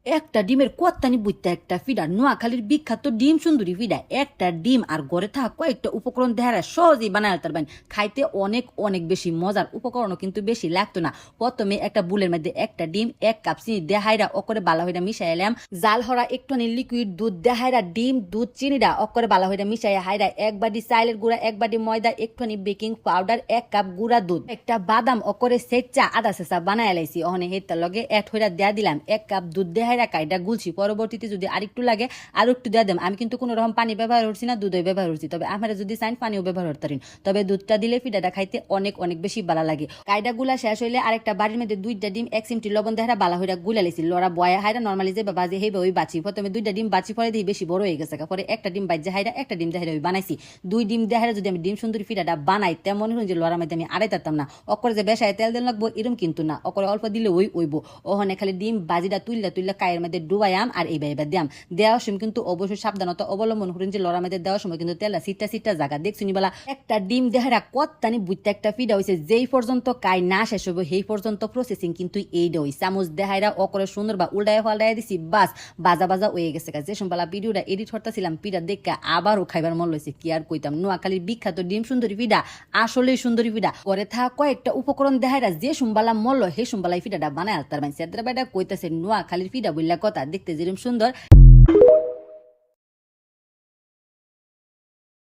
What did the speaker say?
একটা ডিমের কত্তানি বুঝতে একটা ফিডা নোয়াখালীর বিখ্যাত ডিম সুন্দরী ফিডা একটা ডিম আর ঘরে থাকা কয়েকটা উপকরণ দেহারা সহজেই বানায় পারবেন। খাইতে অনেক অনেক বেশি মজার, উপকরণও কিন্তু বেশি লাগতো না। প্রথমে একটা বুলের মধ্যে একটা ডিম, 1 কাপ চিনি দেহাইরা অকরে বালা হইরা মিশাইলাম। জাল হরা একটুখানি লিকুইড দুধ দেহাইরা ডিম দুধ চিনিটা অকরে বালা হইরা মিশাই হাইরা 1 বাটি চাইলের গুঁড়া, 1 বাটি ময়দা, একটুখানি বেকিং পাউডার, 1 কাপ গুঁড়া দুধ, একটা বাদাম অকরে সেচা আদা সেচা বানায় লাইছি। ওখানে হেতার লগে এড হইরা দেয়া দিলাম 1 কাপ দুধ দেহাইরা কাইটা গুলছি। পরবর্তীতে যদি আরেকটু লাগে আর একটু দেওয়া দেম। আমি কিন্তু কোনো রকম পানি ব্যবহার করছি না, দুধই ব্যবহার করছি। তবে আমরা যদি চাইন পানিও ব্যবহার করতে পারেন, তবে দুধটা দিলে ফিডাটা খাইতে অনেক অনেক বেশি ভালো লাগে। কাইটা গুলা শেষ হইলে আরেকটা বাড়ির মধ্যে 2টা ডিম 1 চিমটি লবণ দেহারা বালা হইরা গুলা লেছি। লড়া বয়া হাইরা নর্মালি যে বাজে হেবে ওই বাঁচি। প্রথমে 2টা ডিম বাঁচি, পরে দিয়ে বেশি বড় হয়ে গেছে, পরে একটা ডিম বাজে হাইরা একটা ডিম দেহারা ওই বানাইছি। 2 ডিম দেহারা যদি আমি ডিম সুন্দরী ফিডাটা বানাই তেমন হন যে লড়ার মধ্যে আমি আড়াই তারতাম না। অকরে যে বেশায় তেল দেন লাগবো এরম কিন্তু না, অকরে অল্প দিলে ওই ওইব। ওখানে খালি ডিম বাজিটা তুললে তুললে কায়ের মধ্যে ডুবাইয়াম আর এইবার দিয়াম। দেওয়ার সময় কিন্তু অবশ্যই সাবধানতা অবলম্বন করেন যে লড়ার মধ্যে দেওয়ার সময় কিন্তু তেলটা সিটটা সিটটা জায়গা দেখছি বলা। একটা ডিম দেহারা কত্তানি বুঝতে একটা ফিডা হয়েছে, যেই পর্যন্ত কাই না শেষ হবে সেই পর্যন্ত প্রসেসিং কিন্তু এইটা ওই চামচ দেহাইরা অকরে সুন্দর বা উল্টায় ফাল্টায় দিছি, বাস বাজা বাজা হয়ে গেছে। যে সময় ভিডিওটা এডিট করতেছিলাম পিঠা দেখে আবারও খাইবার মন লইছে। কি আর কইতাম, নোয়াখালীর বিখ্যাত ডিম সুন্দরী পিঠা আসলেই সুন্দরী পিঠা। করে থাকা কয়েকটা উপকরণ দেহাইরা যে সুম্বালা মল্ল সেই সুম্বালাই পিঠাটা বানায় আলতার মানে সেদ্রা বেটা কইতাছে নোয়াখালীর পিঠা বললা কথা, দেখতে যেরকম সুন্দর